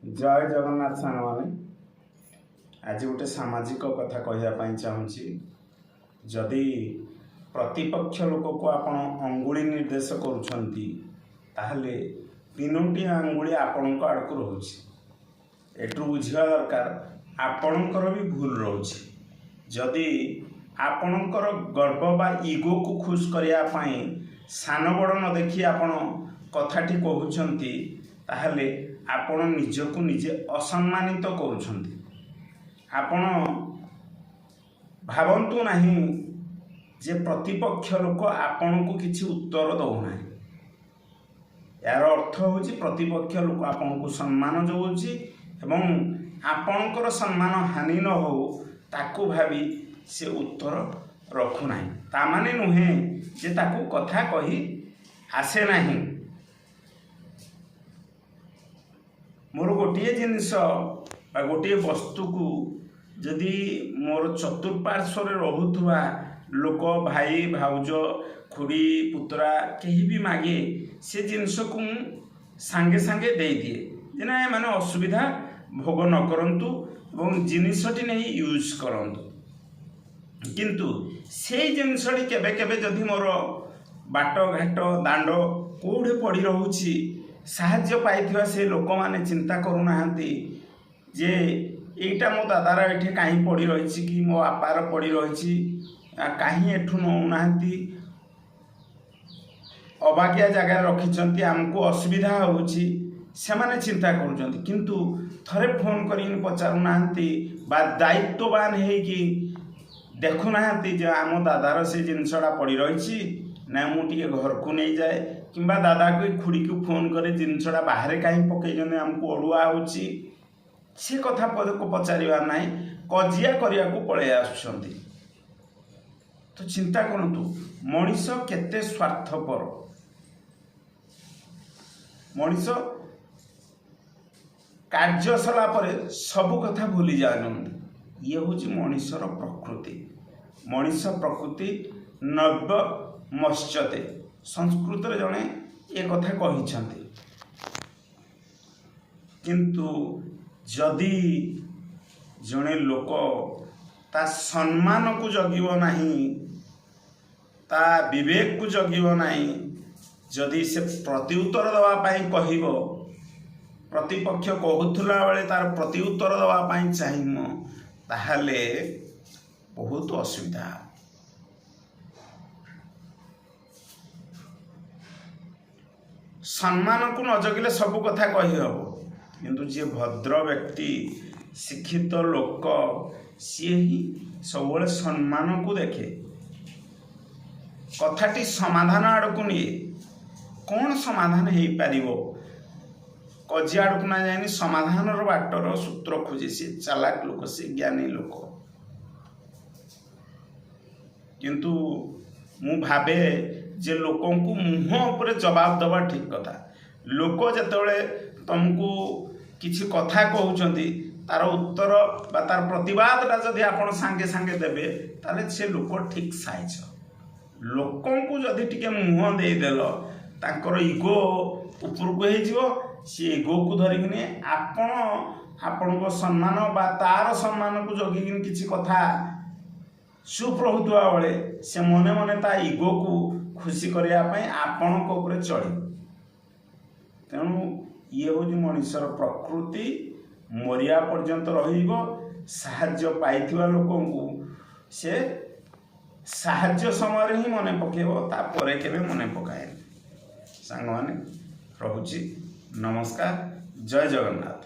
जय जगन्नाथ सांग मैंने आज गोटे सामाजिक कथा कहवाई चाहूँगी जदि प्रतिपक्ष लोक को आपण अंगुली निर्देश करुँचे तीनोटी अंगुली आपण आड़ को रोचे एटू बुझा दरकार आपणकर भी भूल रोचे जदि आपणकर गर्व बा इगो को खुश करने सान बड़ न देखी आपण कथाटी कहते ताहले आपण निजको निजे असम्मानित करुछंती। आपण भावंतु नहीं जे प्रतिपक्ष लोक आपण को किसी उत्तर दौना यार अर्थ होची प्रतिपक्ष लोक आपण को सम्मान जोची एवं आपणकर सम्मान हानि न हो ताकू भावी से उत्तर रखु नाही ता माने नुहे जे ताकू कथा कही आसे नहीं। मोर गोटे जिनस गोटे वस्तु को जदि मोर चतुर्पार्श्व रोथुवा लोक भाई भाउज खुड़ी पुतरा कहीं भी मागे से जिनस को सांगे सांगे दे दिए जे ना माने असुविधा भोग न करंतु एवं जिनसटी नहीं यूज करंतु किंतु से जिनसटी केबे केबे जदि मोर बाट घाट दांड कोठे पड़ी रहूची साहाय्य पाइथिबा से लोक माने चिंता करूना जे एटा मो दादार एठे कहीं पड़ी रही कि मो बापार पड़ी रही कहीं एठू नौना अबाकिया जगह रखिंट आमको असुविधा होची से माने चिंता करुँच किंतु थरे फोन कर पचारूना बा दायित्ववान है देखुना जे आम दादार से जिनसटा पड़ी रही ना मुझे घर को नहीं जाए कि दादा को खुड़ी को फोन करे जिनसटा बाहर कहीं पकईने आमको अड़ुआ होची से कथा को पचार ना कजिया करने को पलि आसुंच तो चिंता करतु मनीष केते स्वार्थपर मनीष कार्य सला परे सबु कथा भूली जाती ये हूँ मनीषर प्रकृति मनीष प्रकृति नव्य मश्यते संस्कृत जड़े ये कथा कही किंतु जदि जड़े लोक ता सम्मान को जगिब नहीं ता विवेक को जगिब नहीं जदि से प्रत्युत्तर दवापाई कहब प्रतिपक्ष कहूला बेले तार प्रत्युत्तर दवापाई चाहिए ताहले बहुत असुविधा। सम्मान को न जगिले सबु कथा कही हम किंतु जी भद्र व्यक्ति शिक्षित लोक सी ही सब सम्मान को देखे कथाटी समाधान आड़ को निए कौन समाधान हो पार कजी आड़ को ना जाए समाधान बाटर सूत्र खोजे सी चालाक लोक सी ज्ञानी लोक किंतु मु भावे जे लोकों को मुँह उपर जवाब दबा ठीक कथा लोक जिते तुमको किसी कथा कहते तार उत्तर बा तार प्रतिवादटा जदि आप सांगे सांगे देवे ताले से लोक ठीक साइज लोकों को जदि टिके मुँह देदेल ताकर इगो उपरको हो सी इगो को धरिकी आपण सम्मान बा तार सम्मान को जगिकी किसी कथा चुप रहुवा बेले से मने मने ता इगो को खुशी करने आपण चढ़ तेणु ये हूँ मनीषर प्रकृति मरिया पर्यंत रहाज्य पाइथिबा लोकों को से साहाय्य समय ही मने पकेब तापर केबे मने पकाए सांग माने रहुची नमस्कार जय जगन्नाथ।